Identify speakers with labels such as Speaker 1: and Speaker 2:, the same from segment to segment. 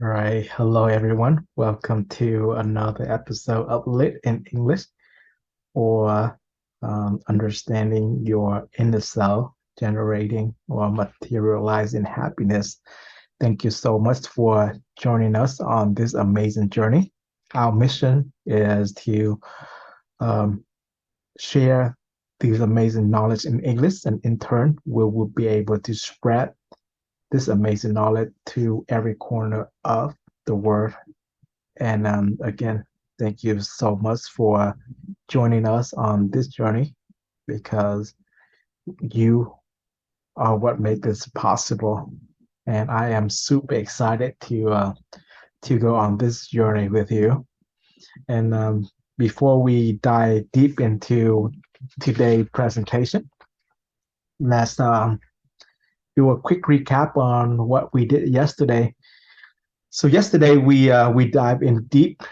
Speaker 1: All right, hello everyone. Welcome to another episode of Lit in English or understanding your inner self, generating or materializing happiness. Thank you so much for joining us on this amazing journey. Our mission is to um, share these amazing knowledge in English, and in turn, we will be able to spread this amazing knowledge to every corner of the world. And again, thank you so much for joining us on this journey because you are what made this possible. And I am super excited to go on this journey with you. And before we dive deep into today's presentation, let's do a quick recap on what we did yesterday. So yesterday we dive in deep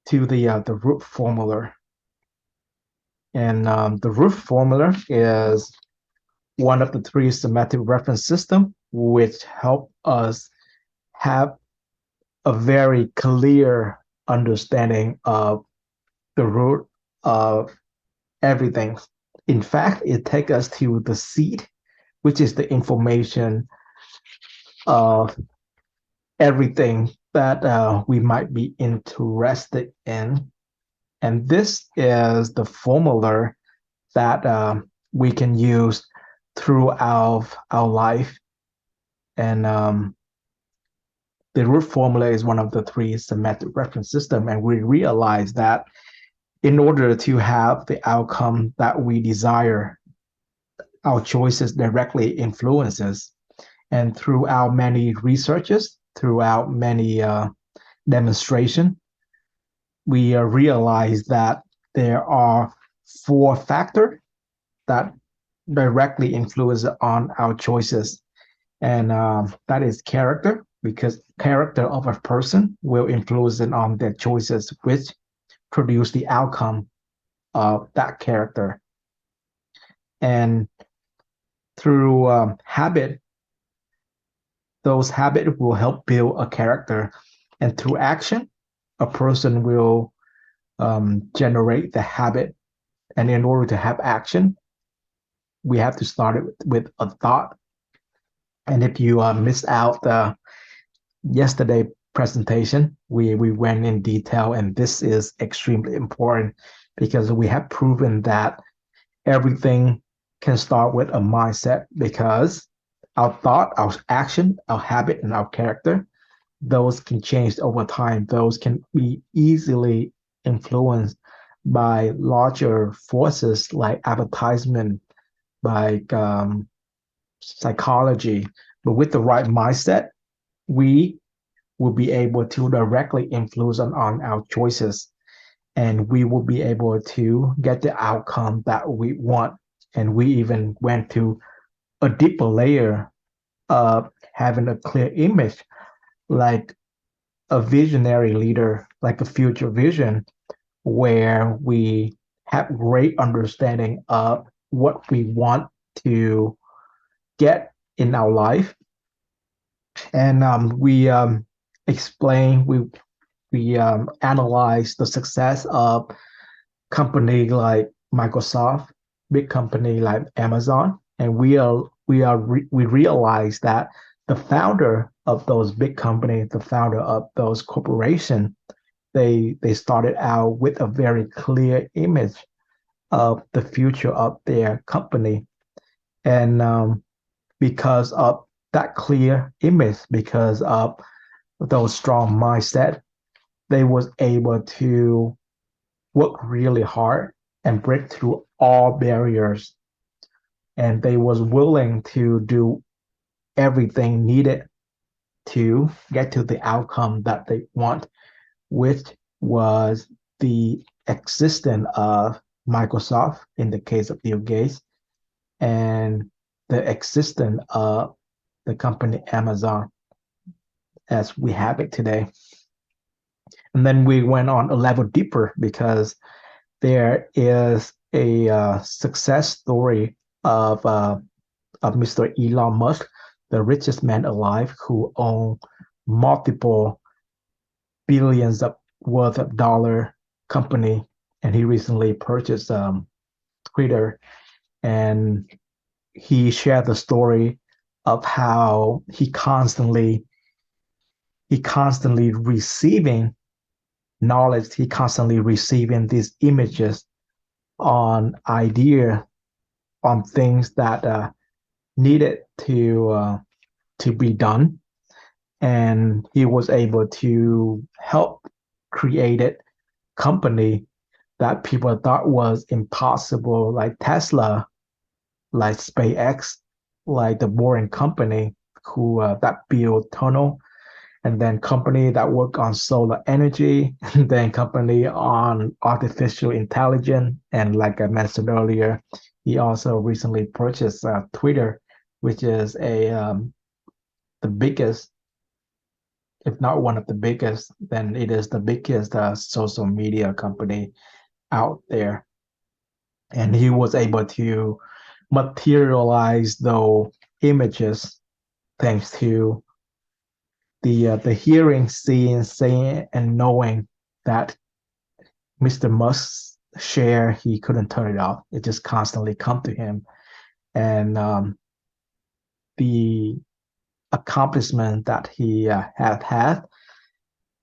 Speaker 1: to the root formula. And the root formula is one of the three semantic reference system, which help us have a very clear understanding of the root of everything. In fact, it takes us to the seed, which is the information of everything that we might be interested in. And this is the formula that we can use throughout our life. And the root formula is one of the three semantic reference system. And we realize that in order to have the outcome that we desire, our choices directly influences. And throughout many researches, throughout many demonstration, we realize that there are four factors that directly influence on our choices. And that is character, because character of a person will influence on their choices, which produce the outcome of that character. And through habit, those habits will help build a character. And through action, a person will generate the habit. And in order to have action, we have to start it with a thought. And if you missed out the yesterday presentation, we went in detail, and this is extremely important because we have proven that everything can start with a mindset, because our thought, our action, our habit, and our character, those can change over time. Those can be easily influenced by larger forces like advertisement, like psychology. But with the right mindset, we will be able to directly influence on our choices, and we will be able to get the outcome that we want. And we even went to a deeper layer of having a clear image, like a visionary leader, like a future vision, where we have great understanding of what we want to get in our life. And we explain, we analyze the success of company like Microsoft, big company like Amazon, and we realize that the founder of those big companies, the founder of those corporations, they started out with a very clear image of the future of their company. And because of that clear image, because of those strong mindset, they was able to work really hard and break through all barriers. And they was willing to do everything needed to get to the outcome that they want, which was the existence of Microsoft in the case of Bill Gates, and the existence of the company Amazon as we have it today. And then we went on a level deeper because there is a success story of Mr. Elon Musk, the richest man alive, who owned multiple billions of worth of dollar company, and he recently purchased Twitter, and he shared the story of how he constantly receiving knowledge, he constantly receiving these images on idea on things that needed to be done, and he was able to help create a company that people thought was impossible, like Tesla, like SpaceX, like the Boring Company, who that build tunnel, and then company that work on solar energy, and then company on artificial intelligence, and like I mentioned earlier, he also recently purchased Twitter, which is the biggest, if not one of the biggest, then it is the biggest social media company out there. And he was able to materialize those images thanks to the hearing, seeing, saying, and knowing that Mr. Musk's share, he couldn't turn it off. It just constantly come to him. And the accomplishment that he had,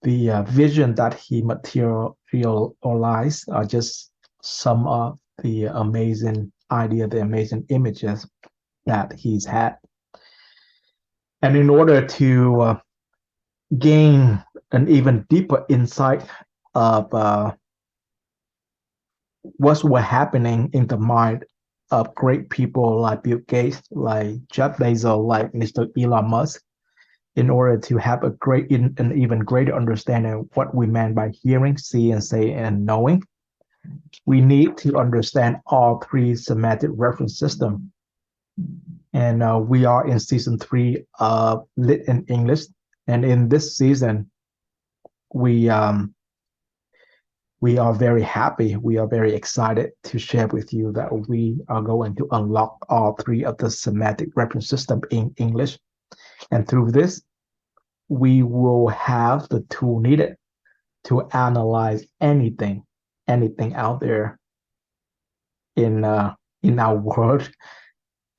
Speaker 1: the vision that he materialized are just some of the amazing idea, the amazing images that he's had. And in order to gain an even deeper insight of what's happening in the mind of great people like Bill Gates, like Jeff Bezos, like Mr. Elon Musk, in order to have an even greater understanding of what we meant by hearing, seeing, saying, and knowing, we need to understand all three semantic reference systems. And we are in season 3 of Lit in English. And in this season, we we are very happy, we are very excited to share with you that we are going to unlock all three of the semantic reference system in English. And through this, we will have the tool needed to analyze anything out there in our world.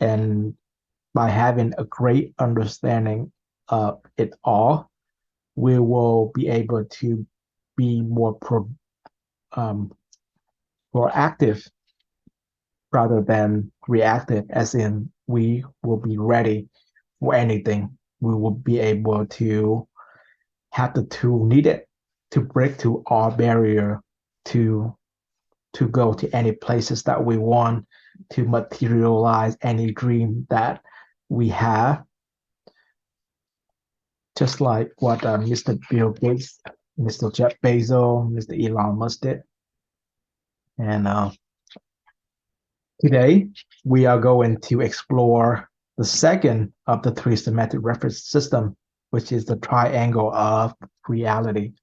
Speaker 1: And by having a great understanding of it all, we will be able to be more um, proactive rather than reactive, as in we will be ready for anything. We will be able to have the tool needed to break through our barrier to go to any places that we want, to materialize any dream that we have, just like what Mr. Bill Gates, Mr. Jeff Bezos, Mr. Elon Musk did. And today we are going to explore the second of the three semantic reference system, which is the triangle of reality.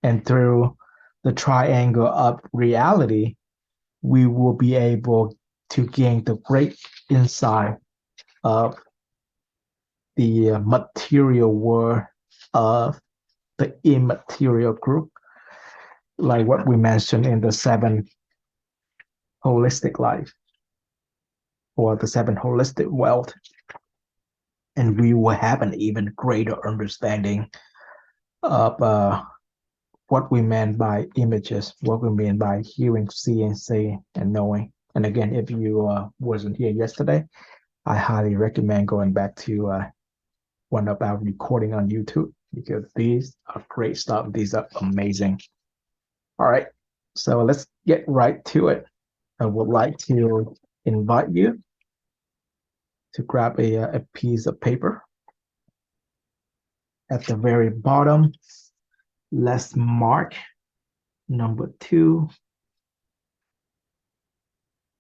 Speaker 1: And through the triangle of reality, we will be able to gain the great insight of the material world of the immaterial group, like what we mentioned in the 7 holistic life or the 7 holistic wealth. And we will have an even greater understanding of what we meant by images, what we mean by hearing, seeing, saying, and knowing. And again, if you wasn't here yesterday, I highly recommend going back to one of our recording on YouTube, because these are great stuff. These are amazing. All right, so let's get right to it. I would like to invite you to grab a piece of paper. At the very bottom, let's mark number 2.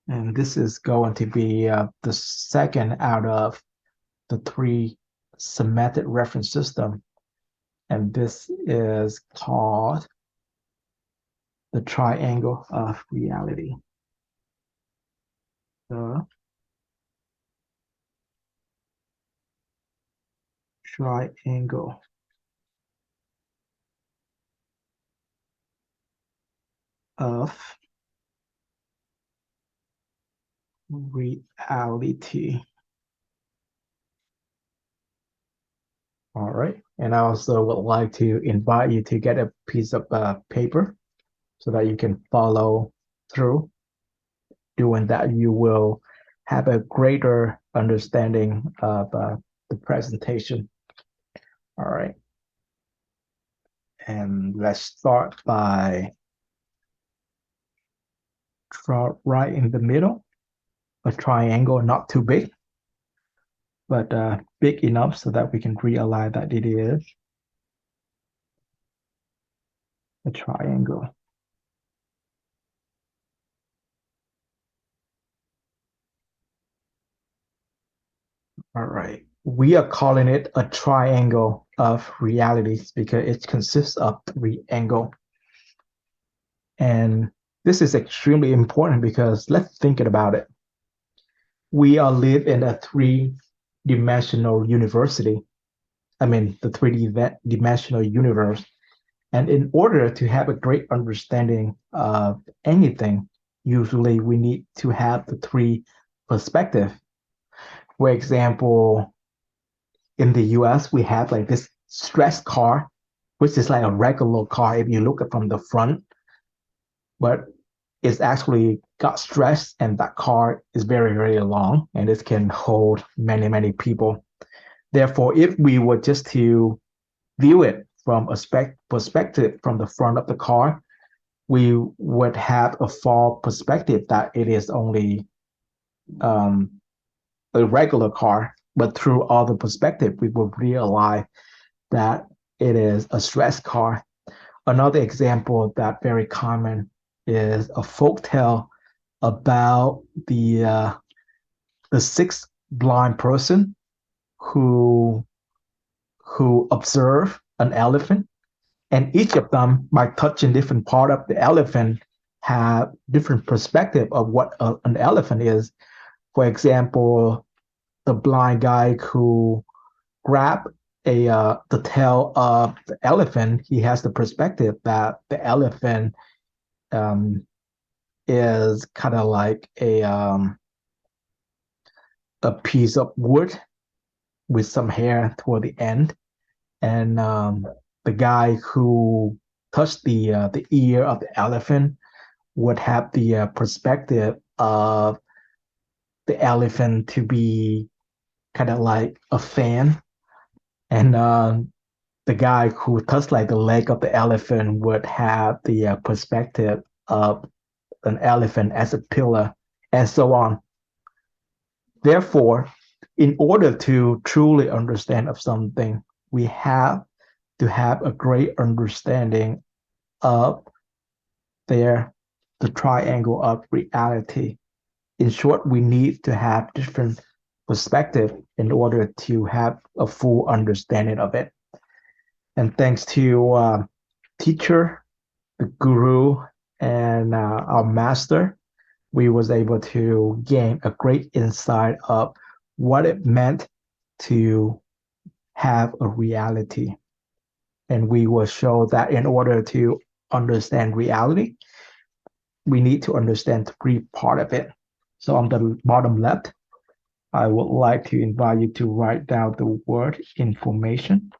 Speaker 1: And this is going to be the second out of the 3 semantic reference system. And this is called the triangle of reality. The triangle of reality. All right. And I also would like to invite you to get a piece of paper so that you can follow through. Doing that, you will have a greater understanding of the presentation. All right. And let's start by draw right in the middle, a triangle not too big, but big enough so that we can realize that it is a triangle. All right. We are calling it a triangle of realities because it consists of three angles. And this is extremely important because let's think about it. We are live in a three-dimensional university. I mean, the three-dimensional universe. And in order to have a great understanding of anything, usually we need to have the three perspective. For example, in the US, we have like this stress car, which is like a regular car if you look at from the front, but it's actually got stress and that car is very, very long and it can hold many, many people. Therefore, if we were just to view it from a perspective from the front of the car, we would have a false perspective that it is only um, a regular car, but through all the perspective, we will realize that it is a stress car. Another example that very common is a folk tale about the sixth blind person who observe an elephant, and each of them, by touching different part of the elephant, have different perspective of what an elephant is. For example, the blind guy who grabbed the tail of the elephant, he has the perspective that the elephant um, is kind of like a piece of wood with some hair toward the end, and the guy who touched the ear of the elephant would have the perspective of the elephant to be kind of like a fan, and the guy who touched like the leg of the elephant would have the perspective of an elephant as a pillar, and so on. Therefore, in order to truly understand of something, we have to have a great understanding of their the triangle of reality. In short, we need to have different perspective in order to have a full understanding of it. And thanks to teacher, the guru, and our master, we was able to gain a great insight of what it meant to have a reality. And we will show that in order to understand reality, we need to understand three part of it. So on the bottom left, I would like to invite you to write down the word information.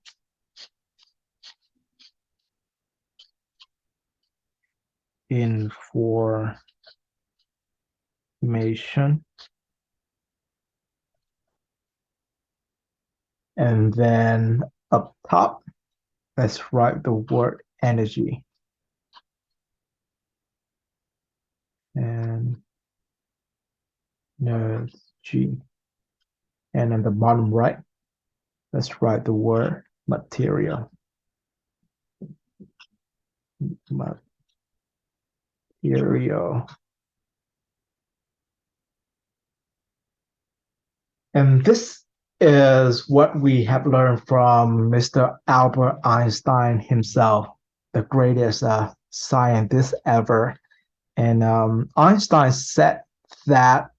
Speaker 1: Information. And then up top, let's write the word energy. And energy. And on the bottom right, let's write the word material. Material. And this is what we have learned from Mr. Albert Einstein himself, the greatest scientist ever. And Einstein said that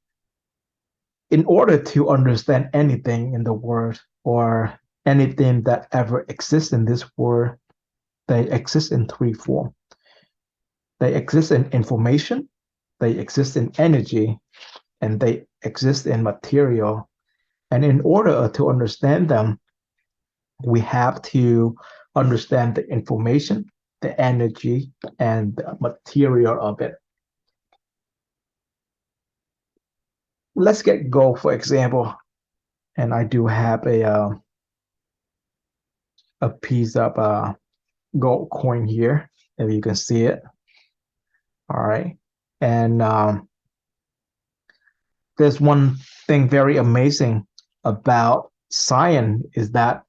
Speaker 1: in order to understand anything in the world or anything that ever exists in this world, they exist in three forms. They exist in information, they exist in energy, and they exist in material. And in order to understand them, we have to understand the information, the energy, and the material of it. Let's get gold, for example. And I do have a piece of gold coin here, if you can see it. All right. And there's one thing very amazing about science is that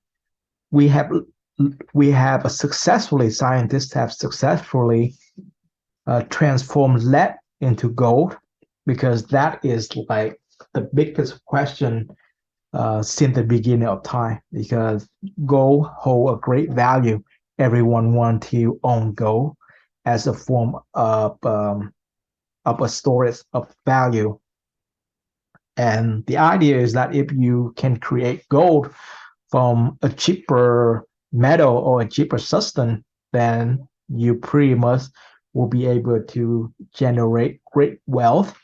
Speaker 1: we have scientists have successfully transformed lead into gold, because that is like the biggest question since the beginning of time, because gold hold a great value. Everyone wants to own gold as a form of a storage of value. And the idea is that if you can create gold from a cheaper metal or a cheaper substance, then you pretty much will be able to generate great wealth.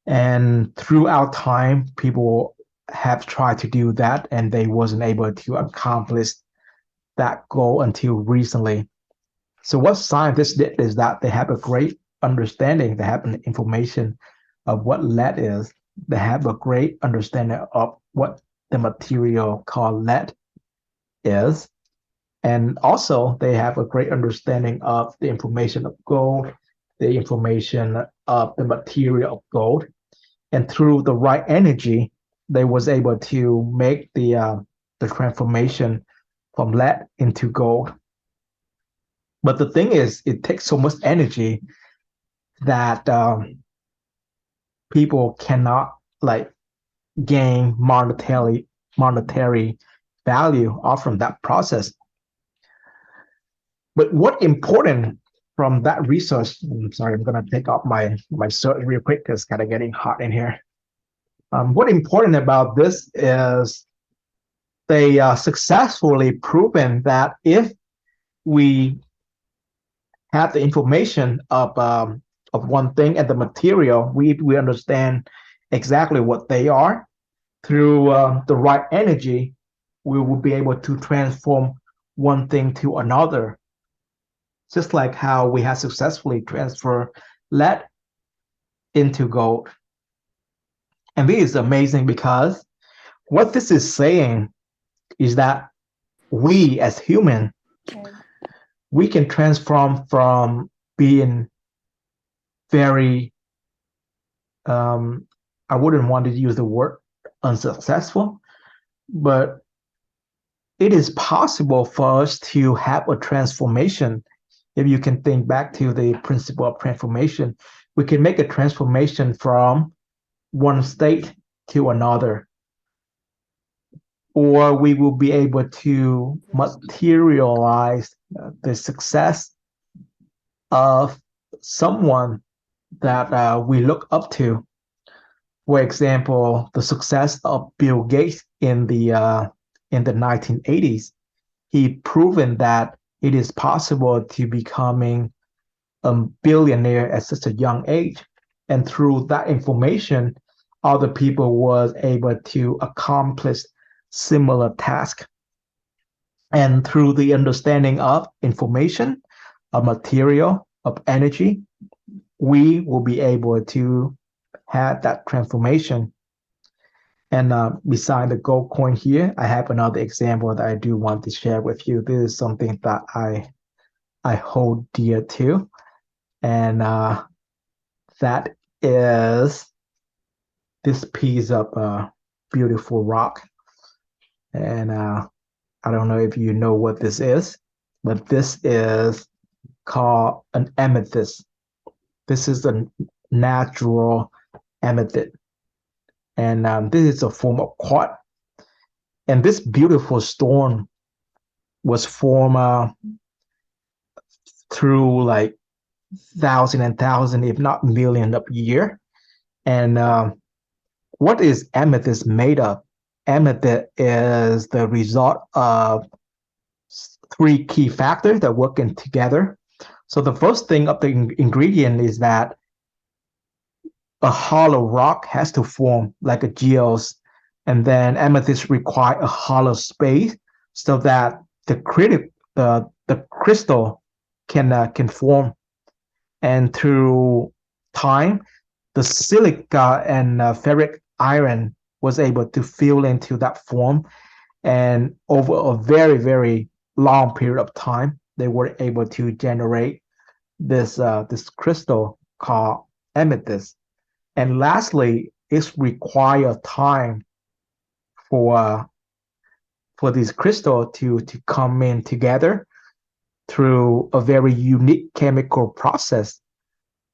Speaker 1: And throughout time, people have tried to do that, and they wasn't able to accomplish that goal until recently. So what scientists did is that they have a great understanding, they have an information of what lead is, they have a great understanding of what the material called lead is, and also they have a great understanding of the information of gold, the information of the material of gold, and through the right energy, they was able to make the transformation from lead into gold. But the thing is, it takes so much energy that people cannot like gain monetary value off from that process. But what important from that research? I'm sorry, I'm gonna take off my shirt real quick because it's kind of getting hot in here. What important about this is they successfully proven that if we have the information of one thing and the material, we understand exactly what they are. Through the right energy, we will be able to transform one thing to another. Just like how we have successfully transferred lead into gold. And this is amazing because what this is saying is that we as human, we can transform from being very, I wouldn't want to use the word unsuccessful, but it is possible for us to have a transformation. If you can think back to the principle of transformation, we can make a transformation from one state to another, or we will be able to materialize the success of someone that we look up to. For example, the success of Bill Gates in the 1980s, he proven that it is possible to becoming a billionaire at such a young age. And through that information, other people was able to accomplish similar tasks. And through the understanding of information, of material, of energy, we will be able to have that transformation. And beside the gold coin here, I have another example that I do want to share with you. This is something that I hold dear to, and that is this piece of beautiful rock. And I don't know if you know what this is, but this is called an amethyst. This is a natural amethyst. And this is a form of quartz. And this beautiful stone was formed through like thousand and thousand, if not million of years. And what is amethyst made of? Amethyst is the result of three key factors that working together. So the first thing of the ingredient is that a hollow rock has to form like a geos, and then amethyst require a hollow space so that the crystal can form. And through time, the silica and ferric iron was able to fill into that form, and over a very long period of time, they were able to generate this crystal called amethyst. And lastly, it's required time for for this crystal to come in together through a very unique chemical process.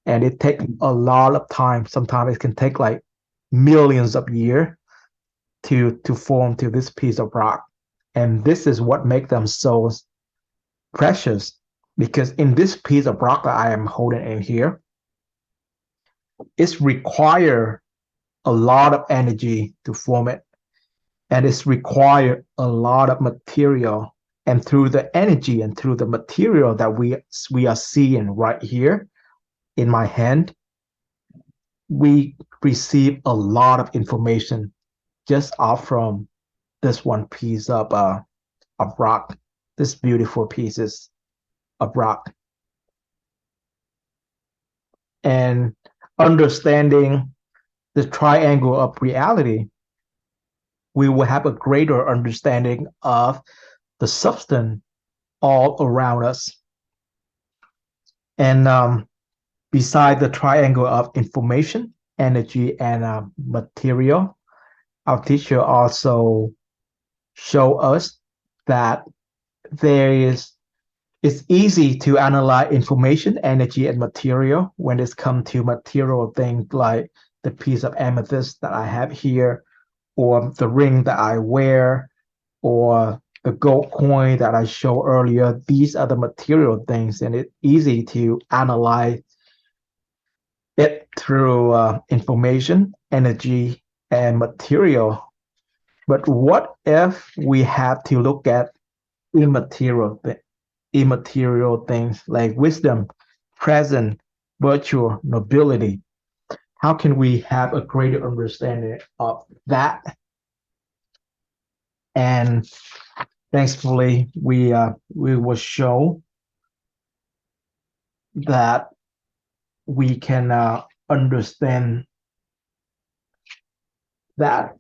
Speaker 1: And it takes a lot of time. Sometimes it can take like millions of years to form to this piece of rock. And this is what makes them so precious, because in this piece of rock that I am holding in here, it's require a lot of energy to form it, and it's required a lot of material. And through the energy and through the material that we are seeing right here in my hand, we receive a lot of information just off from this one piece of rock, this beautiful pieces of rock. And understanding the triangle of reality, we will have a greater understanding of the substance all around us. And beside the triangle of information, energy, and material, our teacher also show us that there is it's easy to analyze information, energy, and material when it's come to material things like the piece of amethyst that I have here, or the ring that I wear, or the gold coin that I showed earlier. These are the material things, and it's easy to analyze it through information, energy, and material. But what if we have to look at immaterial immaterial things like wisdom, present, virtual, nobility? How can we have a greater understanding of that? And thankfully, we will show that we can understand that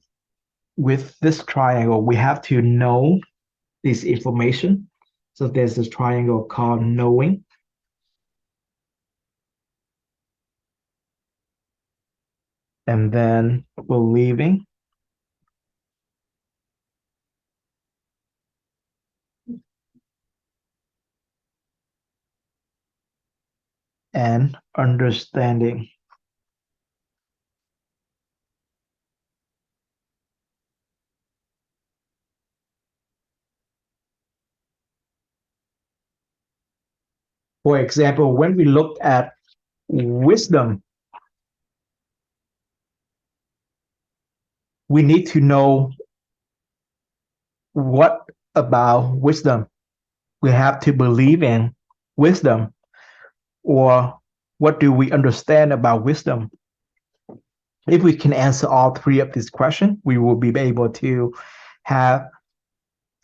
Speaker 1: with this triangle, we have to know this information. So there's this triangle called knowing, and then believing, and understanding. For example, when we look at wisdom, we need to know what about wisdom. We have to believe in wisdom, or what do we understand about wisdom? If we can answer all three of these questions, we will be able to have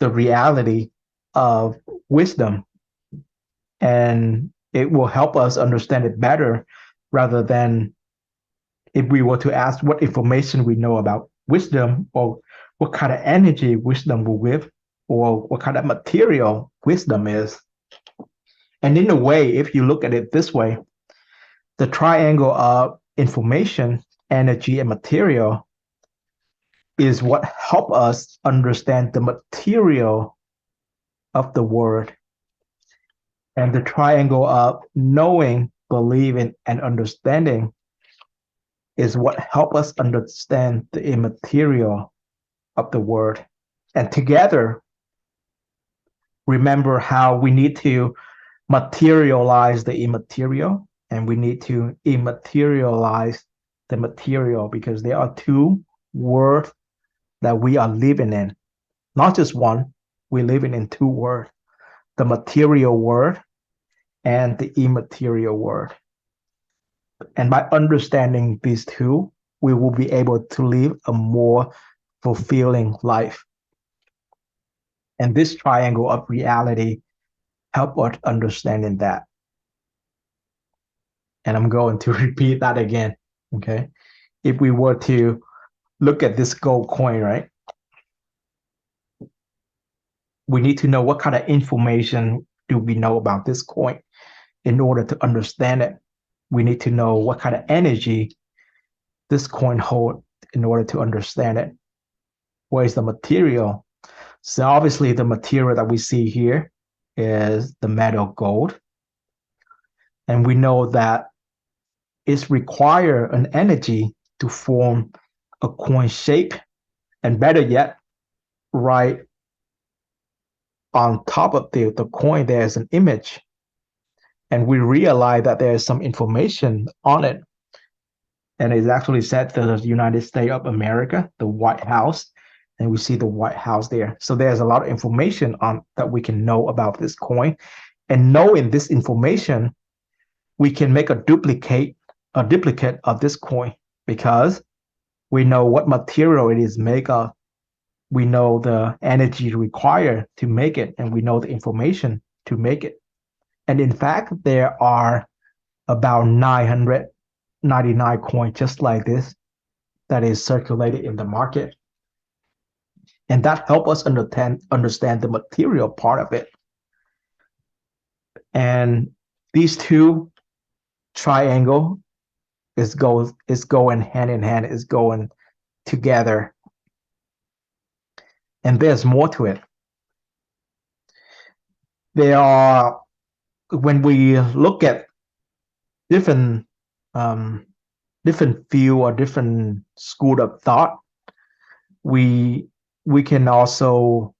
Speaker 1: the reality of wisdom, and it will help us understand it better, rather than if we were to ask what information we know about wisdom, or what kind of energy wisdom will give, or what kind of material wisdom is. And in a way, if you look at it this way, the triangle of information, energy, and material is what help us understand the material of the word. And the triangle of knowing, believing, and understanding is what help us understand the immaterial of the word. And together, remember how we need to materialize the immaterial, and we need to immaterialize the material, because there are two worlds that we are living in, not just one. We're living in two worlds: the material world and the immaterial world. And by understanding these two, we will be able to live a more fulfilling life. And this triangle of reality help us understanding that. And I'm going to repeat that again. Okay. If we were to look at this gold coin, right? We need to know what kind of information do we know about this coin in order to understand it. We need to know what kind of energy this coin holds in order to understand it. What is the material? So obviously the material that we see here is the metal gold. And we know that it's require an energy to form a coin shape. And better yet, right on top of the coin, there's an image. And we realize that there's some information on it. And it's actually said to the United States of America, the White House. And we see the White House there. So there's a lot of information on that we can know about this coin. And knowing this information, we can make a duplicate of this coin because we know what material it is made of. We know the energy required to make it, and we know the information to make it. And in fact, there are about 999 coins just like this that is circulated in the market. And that helps us understand the material part of it. And these two triangle is going hand in hand, is going together. And there's more to it. There are, when we look at different different view or different school of thought, we can also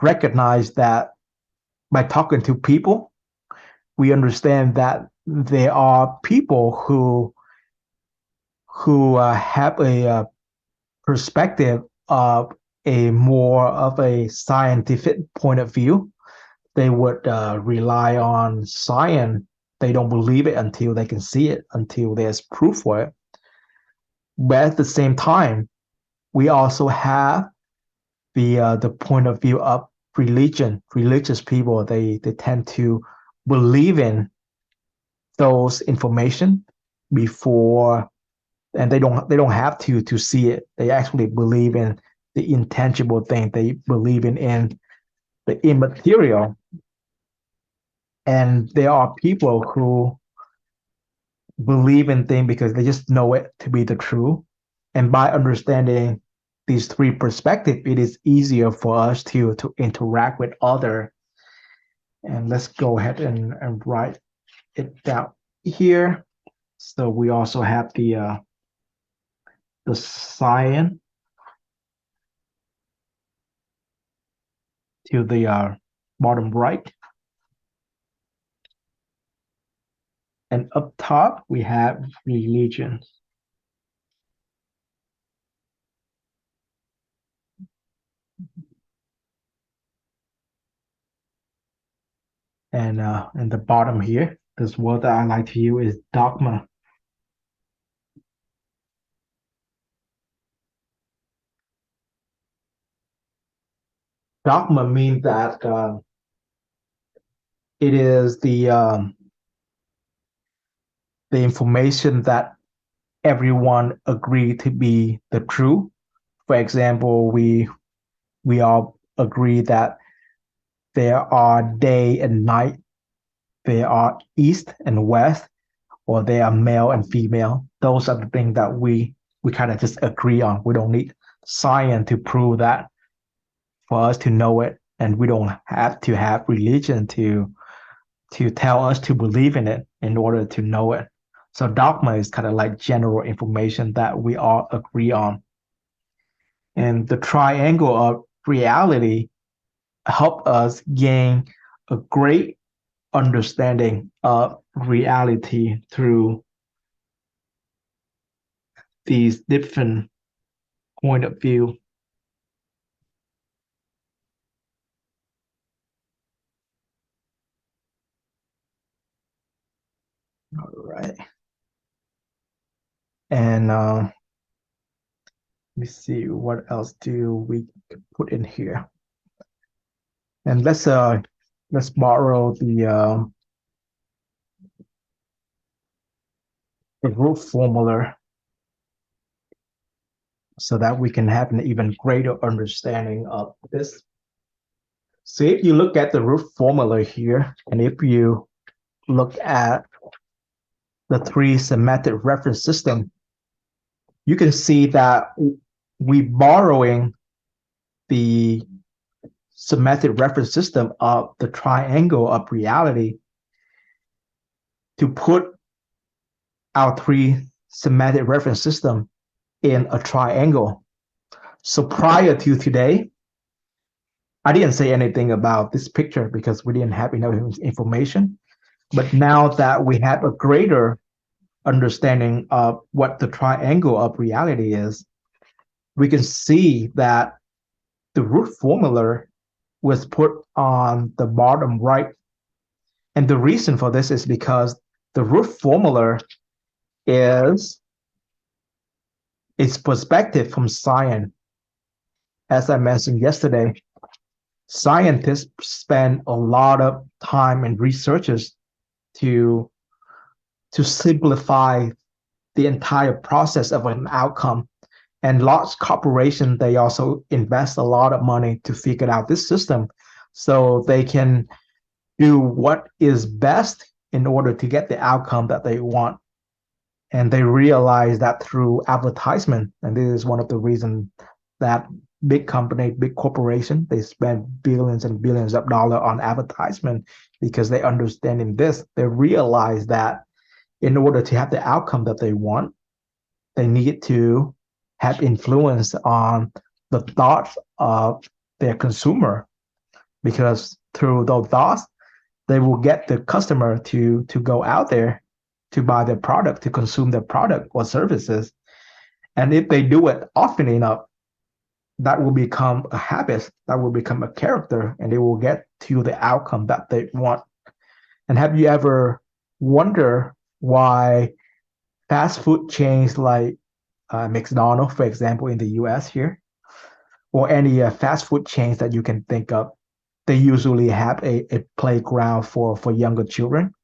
Speaker 1: recognize that by talking to people, we understand that there are people who have a perspective of a more of a scientific point of view. They would rely on science. They don't believe it until they can see it, until there's proof for it. But at the same time, we also have the point of view of religion. Religious people, they tend to believe in those information before, and they don't have to see it. They actually believe in the intangible thing. They believe in the immaterial. And there are people who believe in things because they just know it to be the truth. And by understanding these three perspectives, it is easier for us to interact with other. And let's go ahead and write it down here. So we also have the science to the bottom right. And up top, we have religion. And in the bottom here, this word that I like to use is dogma. Dogma means that it is the information that everyone agree to be the truth. For example, we all agree that there are day and night, there are east and west, or they are male and female. Those are the things that we kind of just agree on. We don't need science to prove that for us to know it, and we don't have to have religion to tell us to believe in it in order to know it. So dogma is kind of like general information that we all agree on. And the triangle of reality help us gain a great understanding of reality through these different point of view. And let me see, what else do we put in here? And let's borrow the root formula so that we can have an even greater understanding of this. So if you look at the root formula here, and if you look at the three semantic reference system, you can see that we borrowing the semantic reference system of the triangle of reality to put our three semantic reference system in a triangle. So prior to today, I didn't say anything about this picture because we didn't have enough information. But now that we have a greater understanding of what the triangle of reality is, we can see that the root formula was put on the bottom right. And the reason for this is because the root formula is its perspective from science. As I mentioned yesterday, scientists spend a lot of time and researches to simplify the entire process of an outcome. And large corporations, they also invest a lot of money to figure out this system so they can do what is best in order to get the outcome that they want. And they realize that through advertisement, and this is one of the reasons that big company, big corporation, they spend billions and billions of dollars on advertisement because they understand in this, they realize that in order to have the outcome that they want, they need to have influence on the thoughts of their consumer, because through those thoughts, they will get the customer to go out there to buy their product, to consume their product or services. And if they do it often enough, that will become a habit, that will become a character, and they will get to the outcome that they want. And have you ever wondered why fast food chains like McDonald's, for example, in the US here, or any fast food chains that you can think of, they usually have a playground for younger children,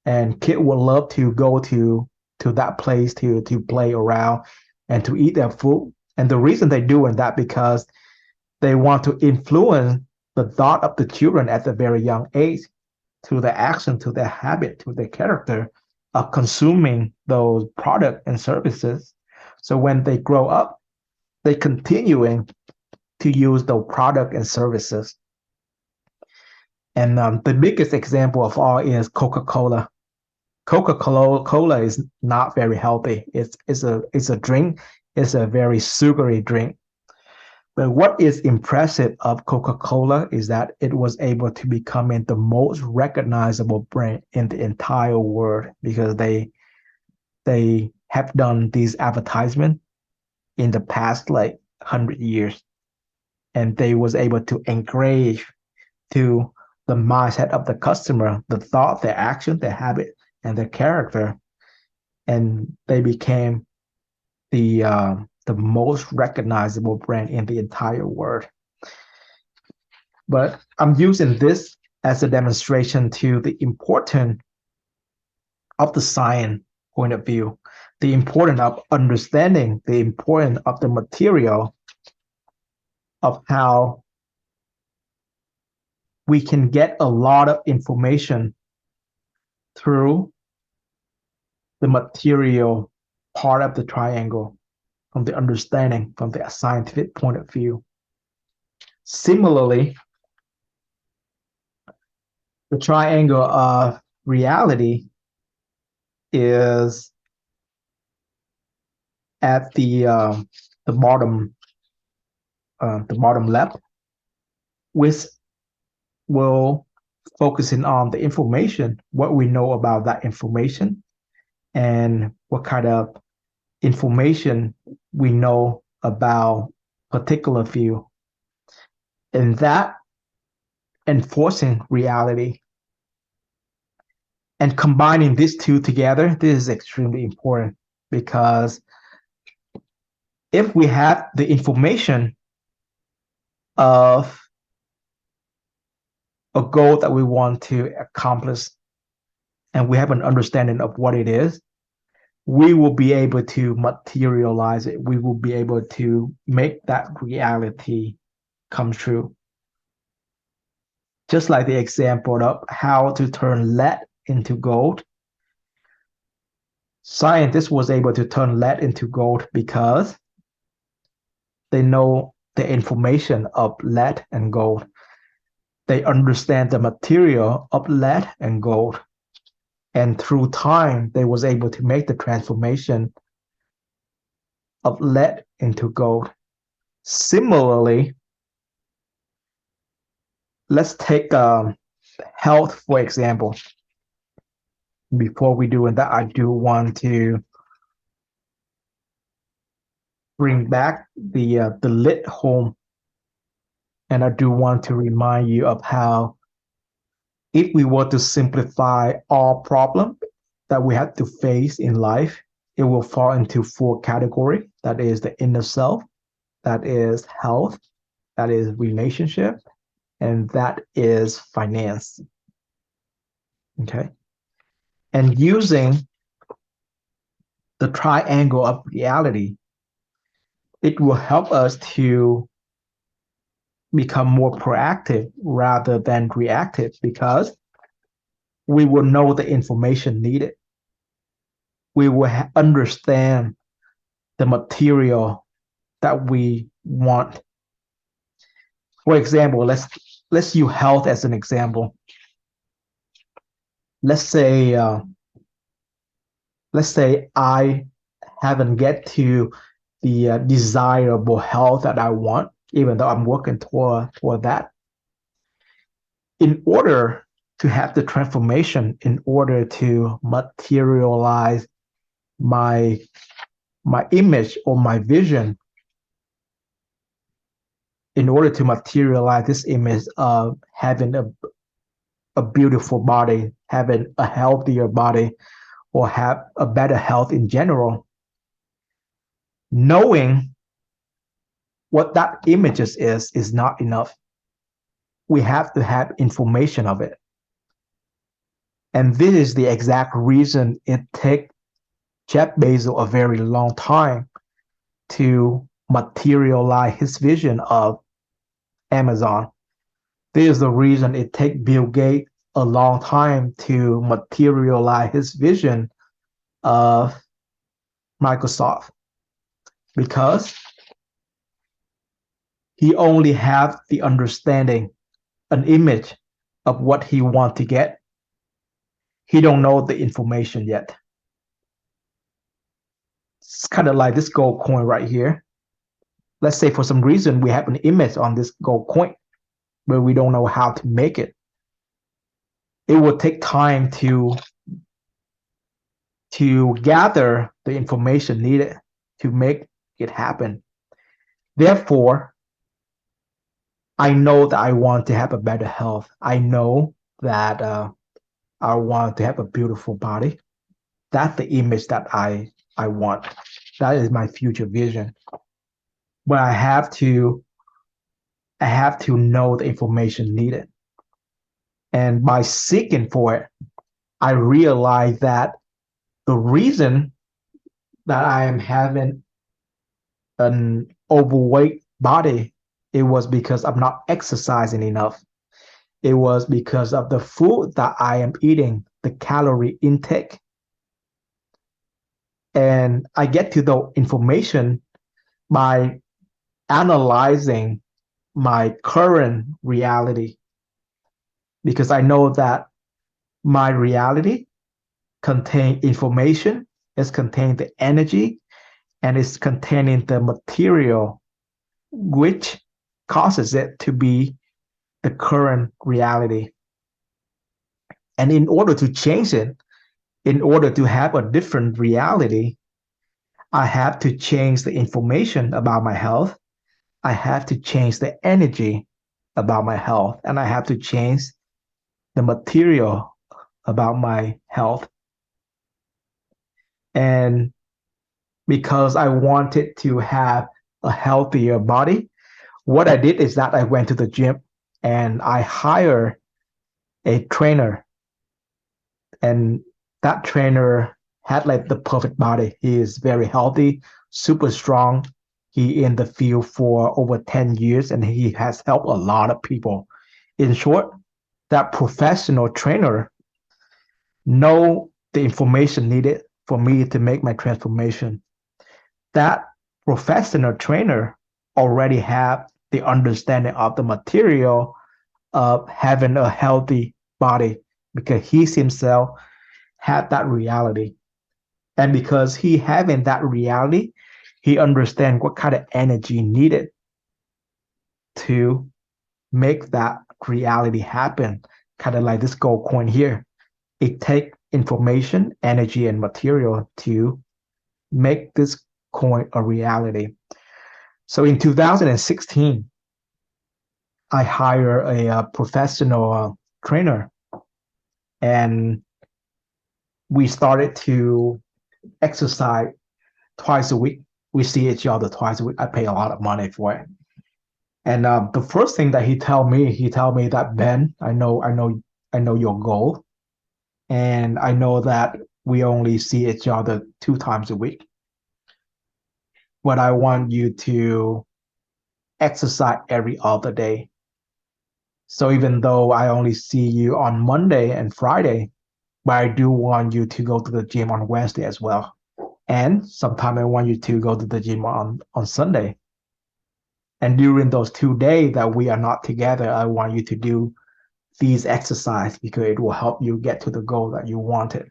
Speaker 1: and kids would love to go to that place to play around and to eat their food. And the reason they doing that because they want to influence the thought of the children at a very young age to the action, to their habit, to their character of consuming those products and services. So when they grow up, they continuing to use those product and services. And the biggest example of all is Coca-Cola. Coca-Cola is not very healthy. It's a drink. It's a very sugary drink. But what is impressive of Coca-Cola is that it was able to become the most recognizable brand in the entire world because they have done these advertisements in the past like 100 years, and they was able to engrave to the mindset of the customer, the thought, their action, their habit, and their character, and they became the most recognizable brand in the entire world. But I'm using this as a demonstration to the importance of the science point of view, the importance of understanding, the importance of the material, of how we can get a lot of information through the material part of the triangle, from the understanding, from the scientific point of view. Similarly, the triangle of reality is at the bottom left, which will focusing on the information, what we know about that information, and what kind of information we know about particular field. And that enforcing reality and combining these two together, this is extremely important. because if we have the information of a goal that we want to accomplish and we have an understanding of what it is, we will be able to materialize it. We will be able to make that reality come true. Just like the example of how to turn lead into gold. Scientists was able to turn lead into gold because they know the information of lead and gold. They understand the material of lead and gold. And through time, they was able to make the transformation of lead into gold. Similarly, let's take health, for example. Before we do that, I do want to bring back the lit home. And I do want to remind you of how if we were to simplify all problems that we have to face in life, it will fall into four categories. That is the inner self, that is health, that is relationship, and that is finance. Okay. And using the triangle of reality, it will help us to become more proactive rather than reactive because we will know the information needed. We will understand the material that we want. For example, let's use health as an example. Let's say I haven't get to the desirable health that I want, even though I'm working toward that. In order to have the transformation, in order to materialize my image or my vision, in order to materialize this image of having a beautiful body, having a healthier body, or have a better health in general, knowing what that image is not enough. We have to have information of it. And this is the exact reason it takes Jeff Bezos a very long time to materialize his vision of Amazon. This is the reason it takes Bill Gates a long time to materialize his vision of Microsoft, because he only have the understanding, an image of what he want to get. He don't know the information yet. It's kind of like this gold coin right here. Let's say for some reason we have an image on this gold coin, but we don't know how to make it. It will take time to gather the information needed to make it happen. Therefore, I know that I want to have a better health. I know that I want to have a beautiful body. That's the image that I want. That is my future vision. But I have to know the information needed. And by seeking for it, I realize that the reason that I am having an overweight body, it was because I'm not exercising enough. It was because of the food that I am eating, the calorie intake. And I get to the information by analyzing my current reality, because I know that my reality contains information, it's contained the energy, and it's containing the material which causes it to be the current reality. And in order to change it, in order to have a different reality, I have to change the information about my health. I have to change the energy about my health, and I have to change the material about my health. And because I wanted to have a healthier body. What I did is that I went to the gym and I hired a trainer, and that trainer had like the perfect body. He is very healthy, super strong. He in the field for over 10 years and he has helped a lot of people. In short, that professional trainer know the information needed for me to make my transformation. That professional trainer already have the understanding of the material of having a healthy body because he himself had that reality. And because he having that reality, he understand what kind of energy needed to make that reality happen. Kind of like this gold coin here. It take information, energy, and material to make this coin a reality. So in 2016, I hired a professional trainer, and we started to exercise twice a week. We see each other twice a week. I pay a lot of money for it. And the first thing that he told me that Ben, I know your goal, and I know that we only see each other 2 times a week, but I want you to exercise every other day. So even though I only see you on Monday and Friday, but I do want you to go to the gym on Wednesday as well. And sometimes I want you to go to the gym on Sunday. And during those 2 days that we are not together, I want you to do these exercises because it will help you get to the goal that you wanted.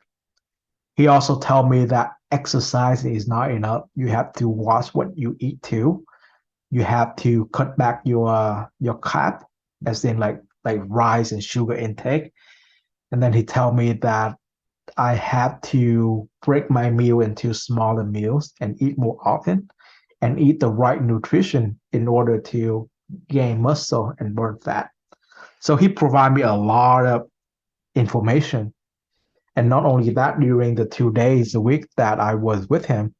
Speaker 1: He also told me that exercise is not enough. You have to watch what you eat too. You have to cut back your carb, as in like rice and sugar intake. And then he told me that I have to break my meal into smaller meals and eat more often and eat the right nutrition in order to gain muscle and burn fat. So he provided me a lot of information. And not only that, during the 2 days a week that I was with him,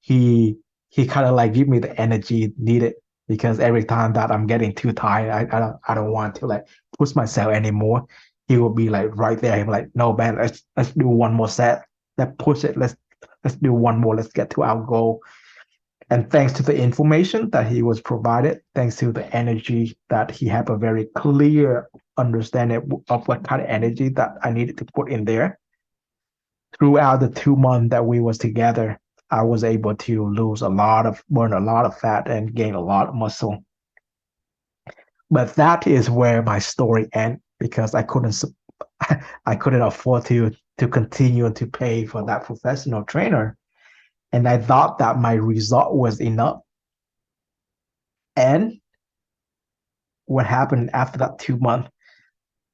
Speaker 1: he he kind of like give me the energy needed because every time that I'm getting too tired, I don't want to like push myself anymore. He will be like right there. He'll be like, no man, let's do one more set. Let's push it. Let's do one more. Let's get to our goal. And thanks to the information that he was provided, thanks to the energy that he had a very clear understanding of what kind of energy that I needed to put in there. Throughout the 2 months that we was together, I was able to burn a lot of fat and gain a lot of muscle. But that is where my story ends because I couldn't afford to continue to pay for that professional trainer. And I thought that my result was enough. And what happened after that 2 months,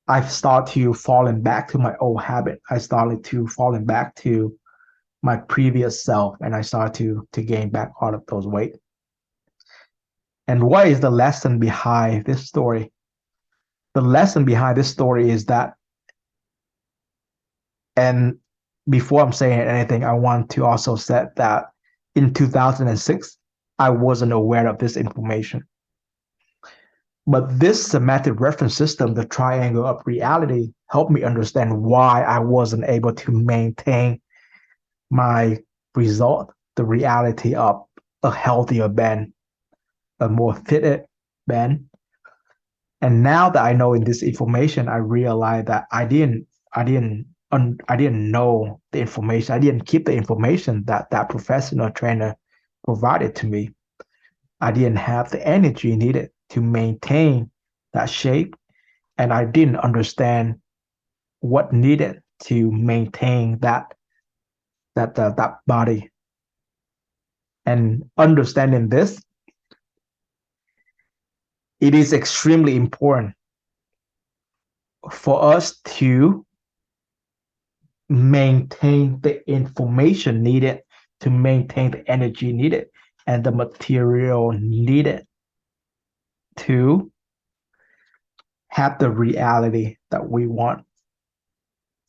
Speaker 1: I started to falling back to my old habit. I started to falling back to my previous self and I started to gain back all of those weight. And what is the lesson behind this story? The lesson behind this story is that, and before I'm saying anything, I want to also say that in 2006, I wasn't aware of this information. But this semantic reference system, the triangle of reality, helped me understand why I wasn't able to maintain my result, the reality of a healthier Ben, a more fitted Ben. And now that I know in this information, I realize that I didn't know the information. I didn't keep the information that that professional trainer provided to me. I didn't have the energy needed to maintain that shape, and I didn't understand what needed to maintain that body. And understanding this, it is extremely important for us to maintain the information needed, to maintain the energy needed, and the material needed to have the reality that we want.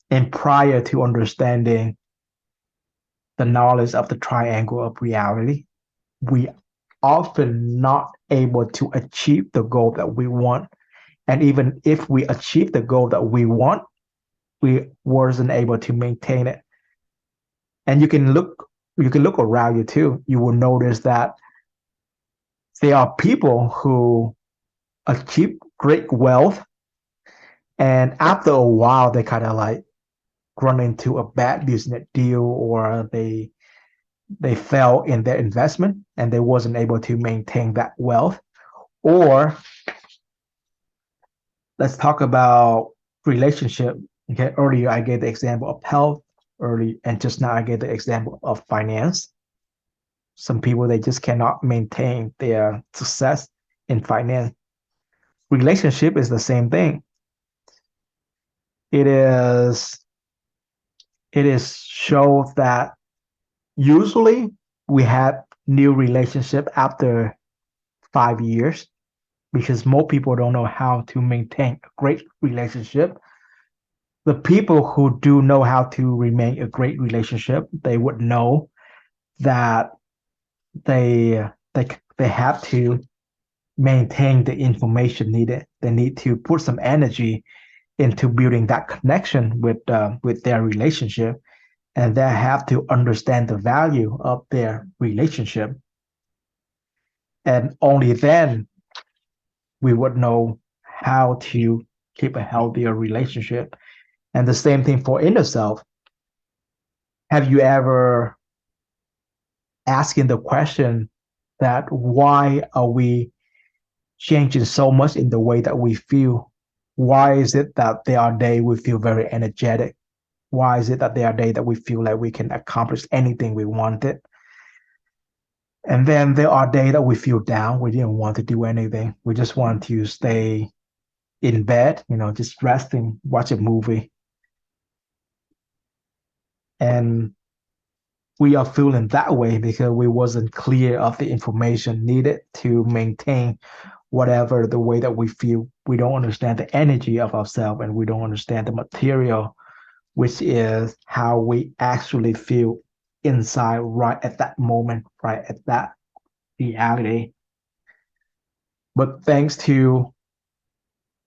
Speaker 1: And prior to understanding the knowledge of the triangle of reality, we often not able to achieve the goal that we want. And even if we achieve the goal that we want, we wasn't able to maintain it. And you can look around you too. You will notice that there are people who achieve great wealth, and after a while they kind of like run into a bad business deal, or they fell in their investment and they wasn't able to maintain that wealth. Or let's talk about relationship. Okay, earlier I gave the example of health early, and just now I gave the example of finance. Some people, they just cannot maintain their success in finance. Relationship is the same thing. It is it is shows that usually we have new relationship after 5 years, because most people don't know how to maintain a great relationship. The people who do know how to remain a great relationship, they would know that they they have to maintain the information needed. They need to put some energy into building that connection with their relationship, and they have to understand the value of their relationship. And only then we would know how to keep a healthier relationship. And the same thing for inner self. Have you ever asking the question that why are we changing so much in the way that we feel? Why is it that there are days we feel very energetic? Why is it that there are days that we feel like we can accomplish anything we wanted? And then there are days that we feel down. We didn't want to do anything. We just want to stay in bed, just resting, watch a movie. And we are feeling that way because we wasn't clear of the information needed to maintain whatever the way that we feel. We don't understand the energy of ourselves, and we don't understand the material, which is how we actually feel inside right at that moment, right at that reality. But thanks to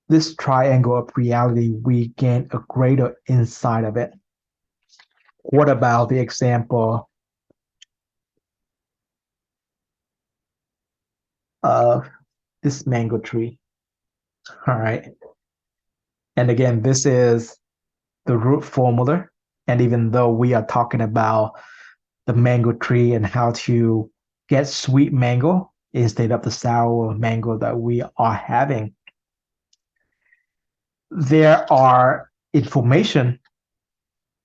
Speaker 1: this triangle of reality, we gain a greater insight of it. What about the example of this mango tree? All right. And again, this is the root formula. And even though we are talking about the mango tree and how to get sweet mango instead of the sour mango that we are having, there are information,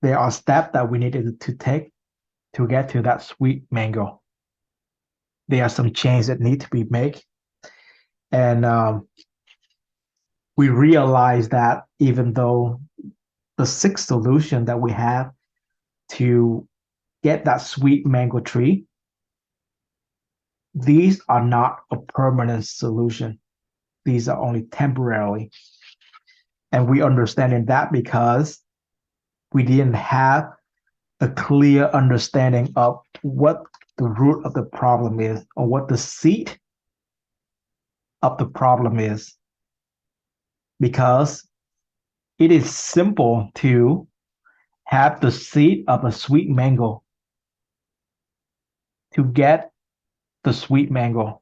Speaker 1: there are steps that we needed to take to get to that sweet mango. There are some changes that need to be made. And we realize that even though the sixth solution that we have to get that sweet mango tree, these are not a permanent solution. These are only temporarily. And we understanding that because we didn't have a clear understanding of what the root of the problem is, or what the seed of the problem is. Because it is simple to have the seed of a sweet mango to get the sweet mango.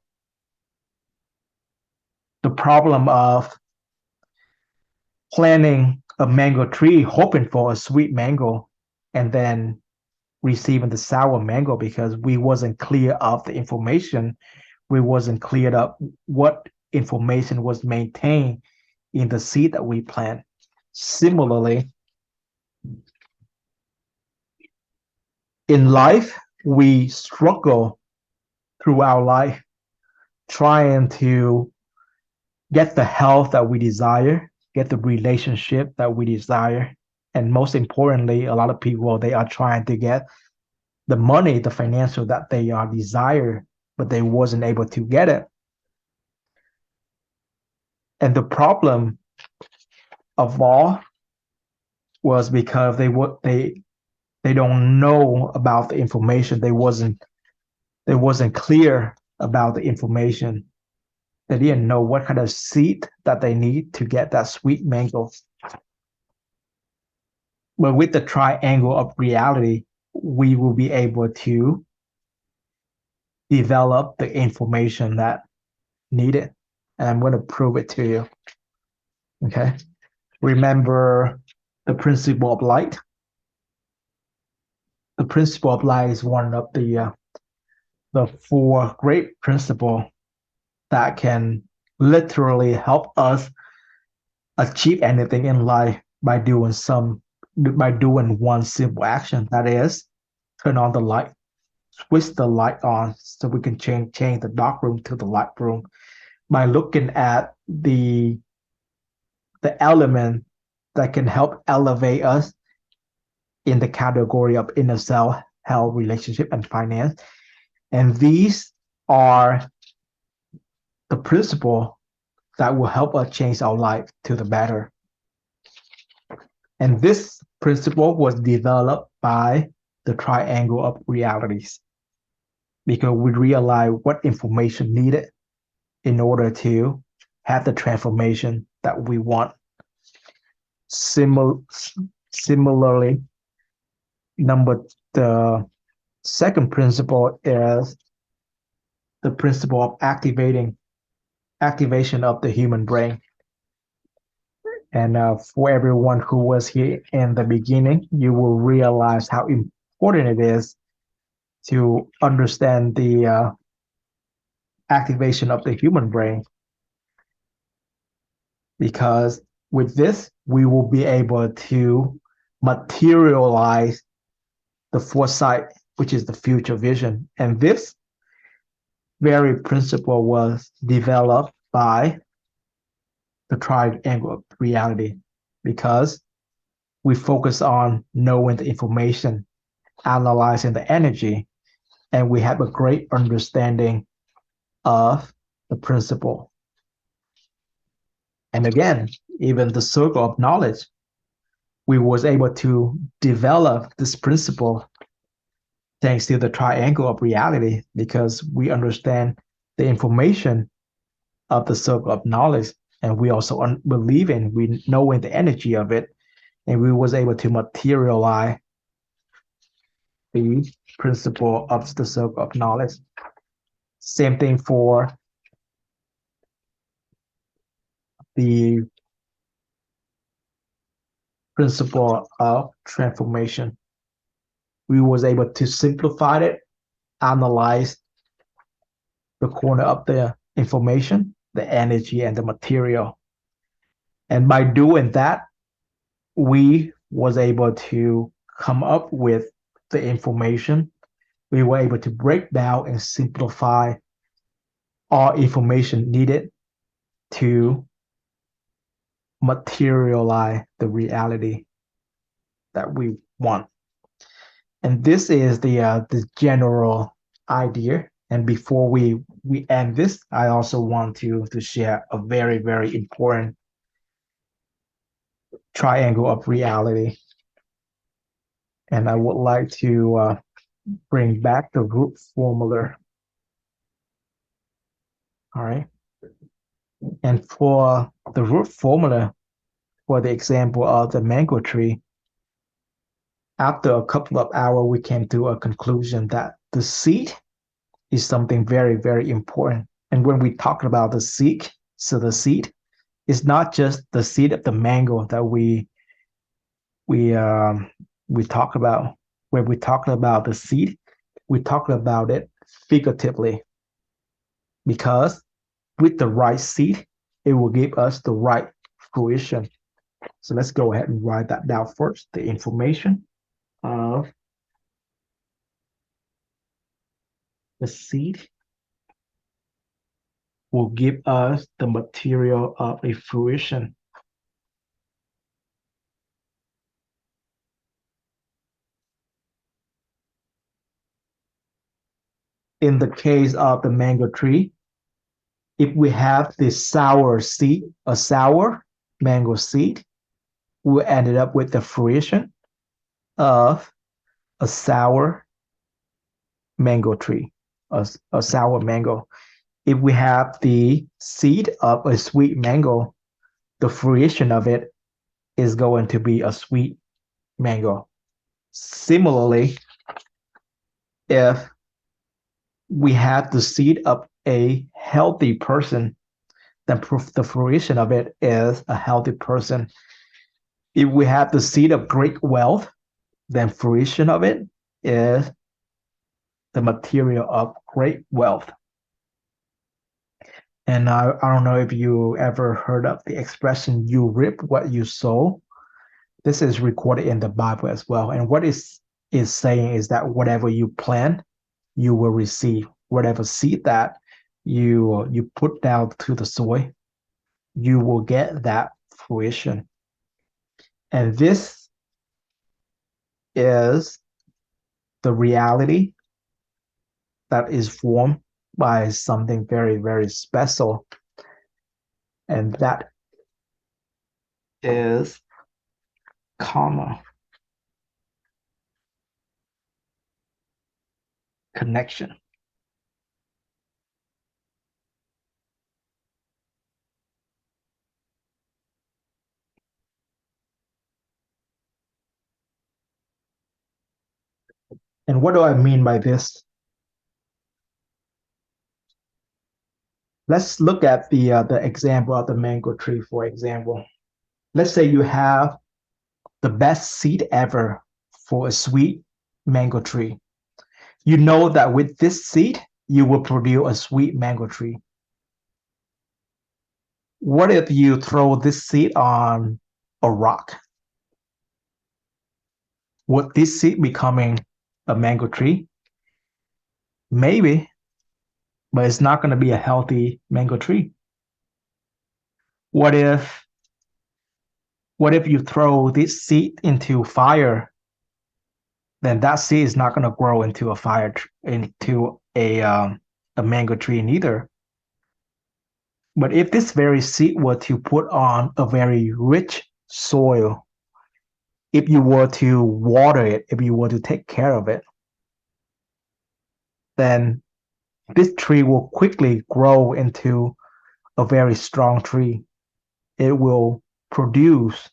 Speaker 1: The problem of planting a mango tree hoping for a sweet mango and then receiving the sour mango because we wasn't clear of the information, we wasn't cleared up what information was maintained in the seed that we plant. Similarly, in life, we struggle through our life trying to get the health that we desire, get the relationship that we desire. And most importantly, a lot of people, they are trying to get the money, the financial that they are desire, but they wasn't able to get it. And the problem of all was because They don't know about the information. They wasn't clear about the information. They didn't know what kind of seed that they need to get that sweet mango. But with the triangle of reality, we will be able to develop the information that needed. And I'm going to prove it to you. Okay. Remember the principle of light. The principle of light is one of the four great principles that can literally help us achieve anything in life by doing one simple action. That is, turn on the light, switch the light on so we can change the dark room to the light room by looking at the element that can help elevate us in the category of inner self, health, relationship, and finance. And these are the principle that will help us change our life to the better. And this principle was developed by the triangle of realities because we realize what information needed in order to have the transformation that we want. Similarly, the second principle is the principle of activation of the human brain. And for everyone who was here in the beginning, you will realize how important it is to understand the activation of the human brain. Because with this, we will be able to materialize the foresight, which is the future vision. And this very principle was developed by the triangle of reality because we focus on knowing the information, analyzing the energy, and we have a great understanding of the principle. And again, even the circle of knowledge, we was able to develop this principle thanks to the triangle of reality because we understand the information of the circle of knowledge, and we also believe in, we know in the energy of it, and we was able to materialize the principle of the circle of knowledge. Same thing for the principle of transformation. We was able to simplify it, analyze the corner of the information, the energy, and the material. And by doing that, we was able to come up with the information. We were able to break down and simplify all information needed to materialize the reality that we want. And this is the general idea. And before we end this, I also want to share a very, very important triangle of reality. And I would like to bring back the root formula. All right. And for the root formula, for the example of the mango tree, after a couple of hours, we came to a conclusion that the seed is something very, very important. And when we talk about the seed, so the seed is not just the seed of the mango that we talk about. When we talk about the seed, we talk about it figuratively because with the right seed, it will give us the right fruition. So let's go ahead and write that down first. The information of the seed will give us the material of a fruition. In the case of the mango tree, if we have this sour seed, a sour mango seed, we ended up with the fruition of a sour mango tree, a sour mango. If we have the seed of a sweet mango, the fruition of it is going to be a sweet mango. Similarly, if we have the seed of a healthy person, then the fruition of it is a healthy person. If we have the seed of great wealth, then fruition of it is the material of great wealth. And I don't know if you ever heard of the expression, you reap what you sow. This is recorded in the Bible as well. And what is saying is that whatever you plant, you will receive. Whatever seed that you put down to the soil, you will get that fruition. And this is the reality that is formed by something very, very special. And that is karma connection. And what do I mean by this? Let's look at the example of the mango tree, for example. Let's say you have the best seed ever for a sweet mango tree. You know that with this seed, you will produce a sweet mango tree. What if you throw this seed on a rock? Would this seed becoming a mango tree? Maybe, but it's not going to be a healthy mango tree. What if you throw this seed into fire? Then that seed is not going to grow into a mango tree neither. But if this very seed were to put on a very rich soil, if you were to water it, if you were to take care of it, then this tree will quickly grow into a very strong tree. It will produce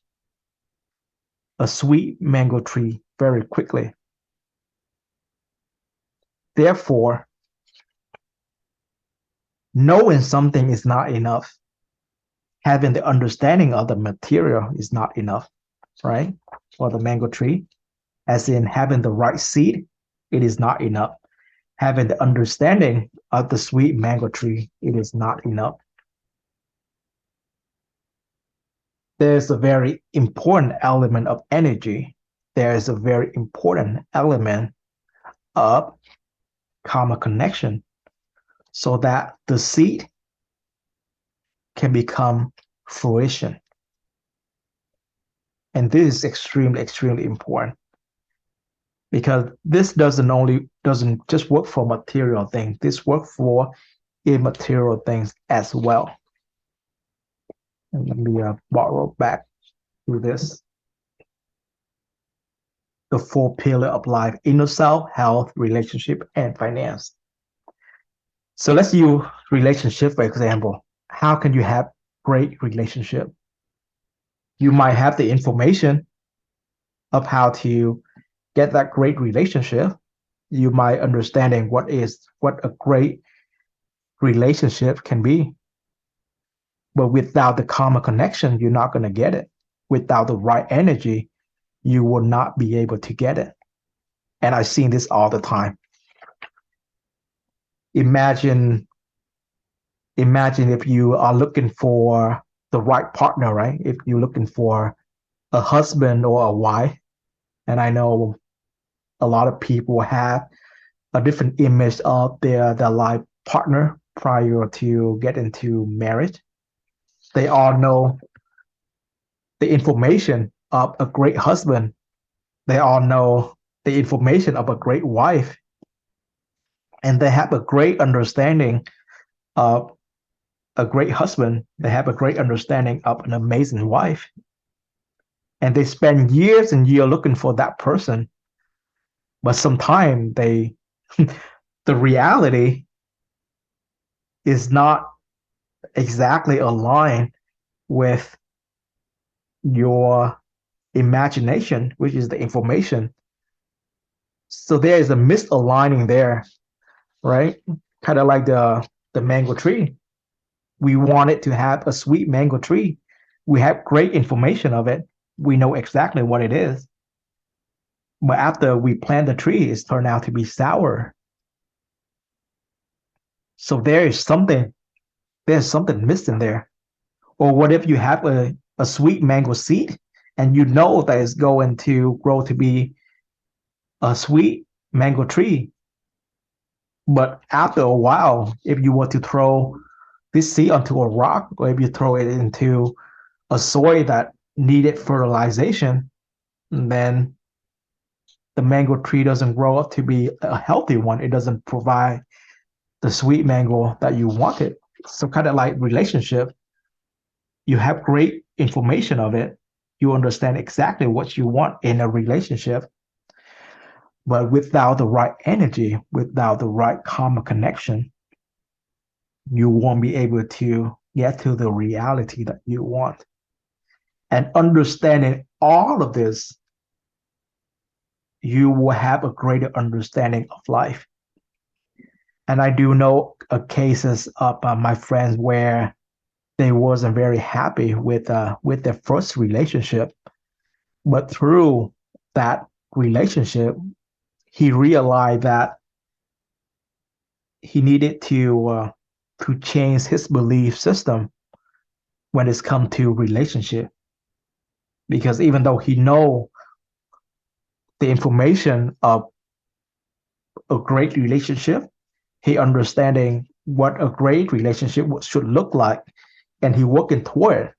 Speaker 1: a sweet mango tree very quickly. Therefore, knowing something is not enough. Having the understanding of the material is not enough, right? For the mango tree, as in having the right seed, it is not enough. Having the understanding of the sweet mango tree, it is not enough. There's a very important element of energy. There is a very important element of karma connection, so that the seed can become fruition. And this is extremely, extremely important, because this doesn't just work for material things. This works for immaterial things as well. And let me borrow back to this. The four pillars of life: inner self, health, relationship, and finance. So let's use relationship, for example. How can you have great relationship? You might have the information of how to get that great relationship. You might understanding what a great relationship can be. But without the karma connection, you're not going to get it. Without the right energy, you will not be able to get it. And I've seen this all the time. Imagine if you are looking for the right partner, right? If you're looking for a husband or a wife, and I know a lot of people have a different image of their life partner prior to get into marriage. They all know the information of a great husband. They all know the information of a great wife. And they have a great understanding of a great husband. They have a great understanding of an amazing wife. And they spend years and years looking for that person. But sometimes they the reality is not exactly aligned with your imagination, which is the information. So there is a misaligning there, right? Kind of like the mango tree. We wanted to have a sweet mango tree. We have great information of it. We know exactly what it is. But after we plant the tree, it's turned out to be sour. So there's something missing there. Or what if you have a sweet mango seed and you know that it's going to grow to be a sweet mango tree? But after a while, if you were to throw this seed onto a rock, or if you throw it into a soil that needed fertilization, then the mango tree doesn't grow up to be a healthy one. It doesn't provide the sweet mango that you wanted. So kind of like relationship, you have great information of it. You understand exactly what you want in a relationship, but without the right energy, without the right karma connection, you won't be able to get to the reality that you want. And understanding all of this, you will have a greater understanding of life. And I do know cases of my friends where they wasn't very happy with their first relationship, but through that relationship, he realized that he needed to change his belief system when it's come to relationship, because even though he know the information of a great relationship, he understanding what a great relationship should look like, and he working toward it,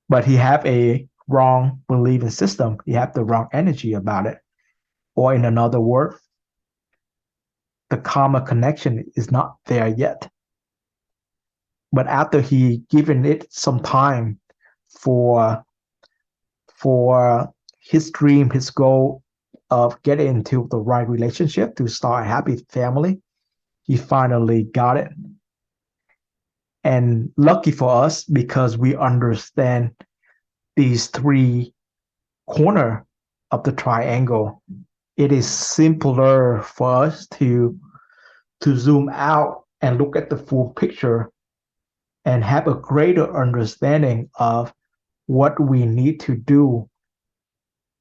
Speaker 1: but he have a wrong believing system. He have the wrong energy about it, or in another word, the karma connection is not there yet. But after he given it some time for for his dream, his goal of getting into the right relationship to start a happy family, he finally got it. And lucky for us, because we understand these three corner of the triangle, it is simpler for us to zoom out and look at the full picture and have a greater understanding of what we need to do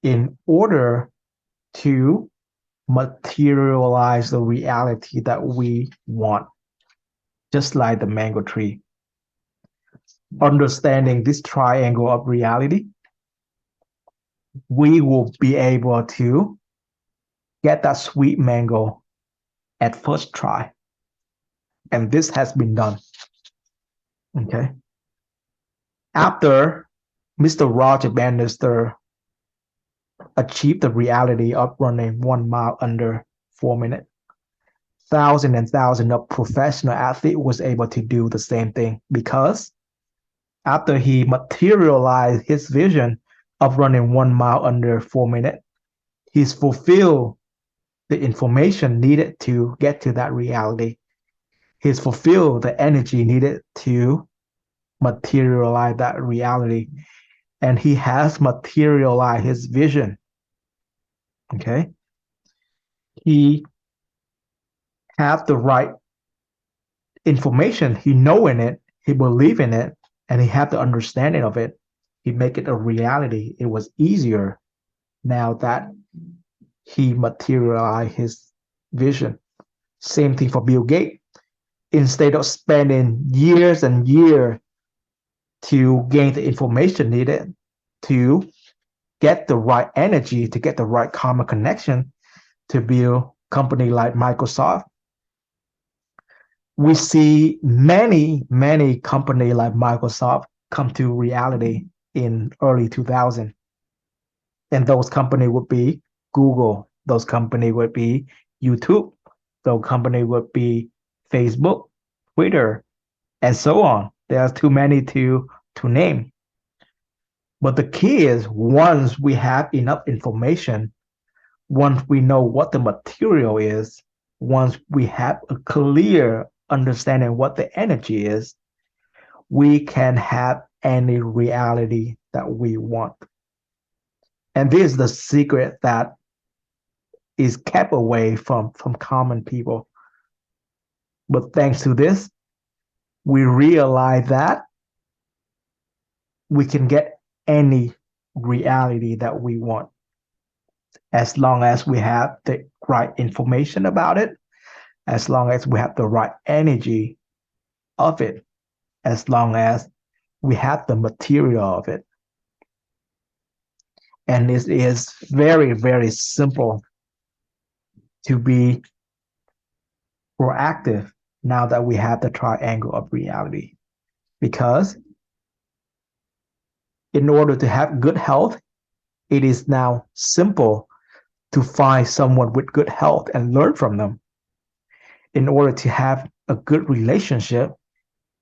Speaker 1: in order to materialize the reality that we want, just like the mango tree. Understanding this triangle of reality, we will be able to get that sweet mango at first try. And this has been done. Okay. After Mr. Roger Bannister achieved the reality of running 1 mile under 4 minutes, thousands and thousands of professional athletes was able to do the same thing, because after he materialized his vision of running 1 mile under 4 minutes, he's fulfilled the information needed to get to that reality. He's fulfilled the energy needed to materialize that reality. And he has materialized his vision. Okay. He have the right information. He know in it, he believe in it, and he have the understanding of it. He make it a reality. It was easier now that he materialized his vision. Same thing for Bill Gates. Instead of spending years and years to gain the information needed to get the right energy, to get the right karma connection to build company like Microsoft, we see many companies like Microsoft come to reality in early 2000. And those companies would be Google, those companies would be YouTube, those companies would be Facebook, Twitter, and so on. There's too many to name. But the key is, once we have enough information, once we know what the material is, once we have a clear understanding what the energy is, we can have any reality that we want. And this is the secret that is kept away from common people. But thanks to this, we realize that we can get any reality that we want as long as we have the right information about it, as long as we have the right energy of it, as long as we have the material of it. And it is very, very simple to be proactive now that we have the triangle of reality. Because in order to have good health, it is now simple to find someone with good health and learn from them. In order to have a good relationship,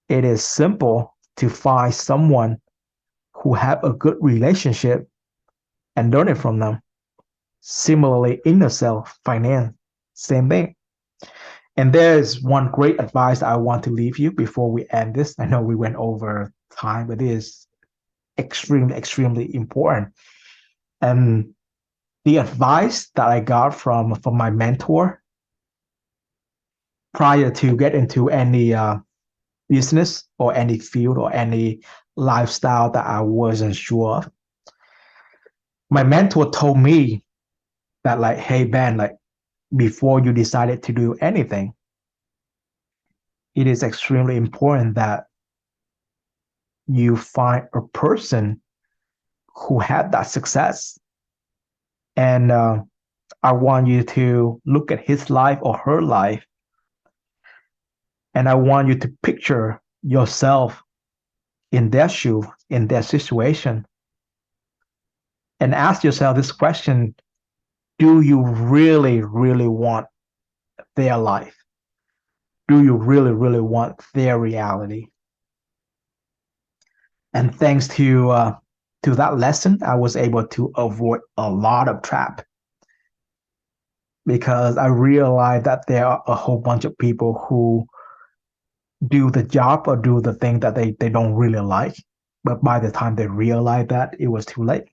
Speaker 1: it is simple to find someone who have a good relationship and learn it from them. Similarly, inner self, finance, same thing. And there's one great advice I want to leave you before we end this. I know we went over time, but it is extremely, extremely important. And the advice that I got from my mentor prior to get into any business or any field or any lifestyle that I wasn't sure of, my mentor told me that, like, hey Ben, like, before you decided to do anything, it is extremely important that you find a person who had that success. And I want you to look at his life or her life. And I want you to picture yourself in their shoe, in their situation. And ask yourself this question: do you really, really want their life? Do you really, really want their reality? And thanks to that lesson, I was able to avoid a lot of trap, because I realized that there are a whole bunch of people who do the job or do the thing that they don't really like. But by the time they realize that, it was too late.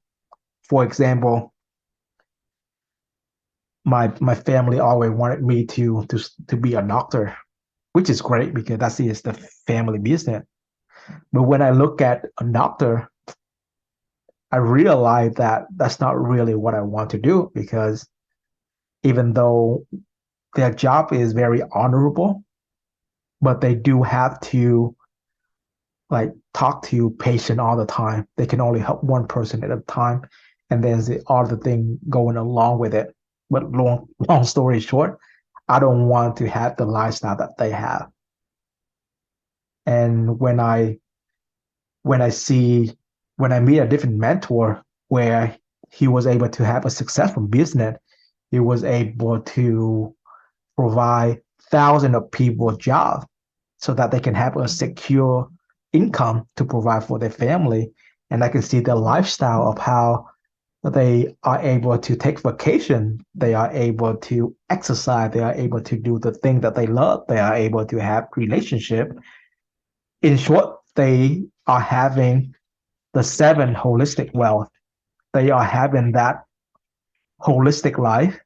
Speaker 1: For example, my family always wanted me to be a doctor, which is great because that is the family business. But when I look at a doctor, I realize that that's not really what I want to do, because even though their job is very honorable, but they do have to, like, talk to patient all the time. They can only help one person at a time, and there's the other thing going along with it. But long story short, I don't want to have the lifestyle that they have. And when I see when I meet a different mentor where he was able to have a successful business, he was able to provide thousands of people jobs so that they can have a secure income to provide for their family. And I can see the lifestyle of how they are able to take vacation, they are able to exercise, they are able to do the thing that they love, they are able to have relationship. In short, they are having the seven holistic wealth. They are having that holistic life.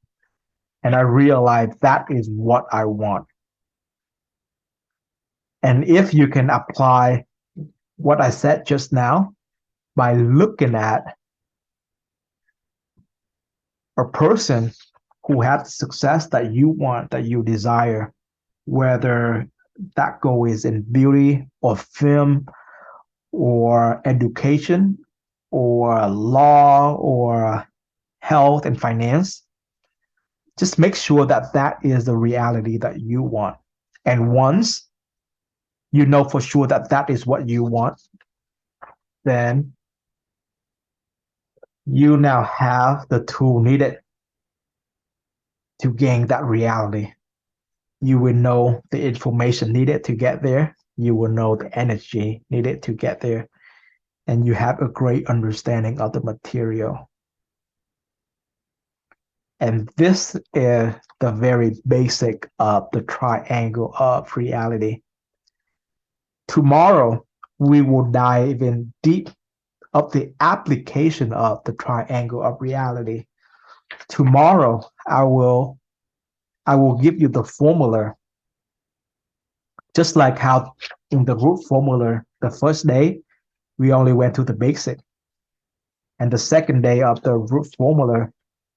Speaker 1: And I realize that is what I want. And if you can apply what I said just now by looking at a person who has the success that you want, that you desire, whether that goal is in beauty or film or education or law or health and finance, just make sure that that is the reality that you want. And once you know for sure that that is what you want, then you now have the tool needed to gain that reality. You will know the information needed to get there. You will know the energy needed to get there. And you have a great understanding of the material. And this is the very basic of the triangle of reality. Tomorrow, we will dive in deep of the application of the triangle of reality. Tomorrow, I will give you the formula, just like how in the root formula, the first day, we only went to the basic. And the second day of the root formula,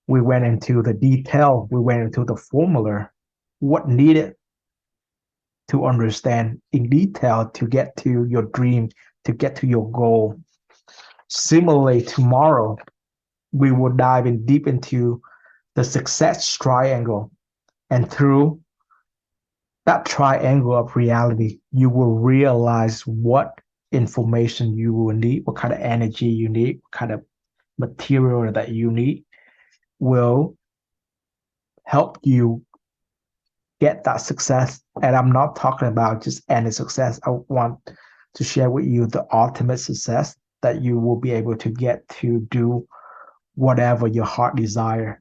Speaker 1: we went into the detail, we went into the formula, what needed to understand in detail to get to your dream, to get to your goal. Similarly, tomorrow, we will dive in deep into the success triangle. And through that triangle of reality, you will realize what information you will need, what kind of energy you need, what kind of material that you need will help you get that success. And I'm not talking about just any success. I want to share with you the ultimate success that you will be able to get to do whatever your heart desire.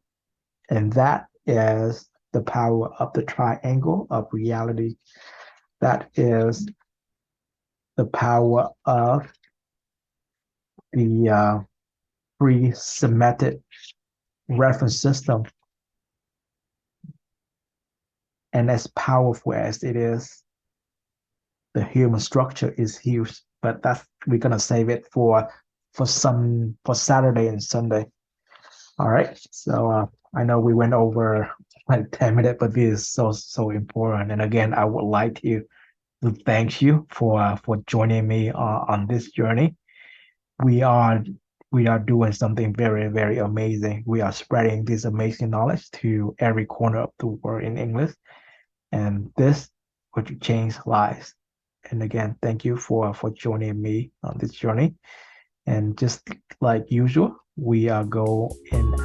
Speaker 1: And that is the power of the triangle of reality. That is the power of the free Semitic reference system. And as powerful as it is, the human structure is huge. But that's we're gonna save it for Saturday and Sunday. All right. So I know we went over like 10 minutes, but this is so important. And again, I would like to thank you for joining me on this journey. We are we are doing something very amazing. We are spreading this amazing knowledge to every corner of the world in English, and this would change lives. And again, thank you for joining me on this journey. And just like usual, we are going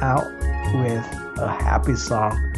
Speaker 1: out with a happy song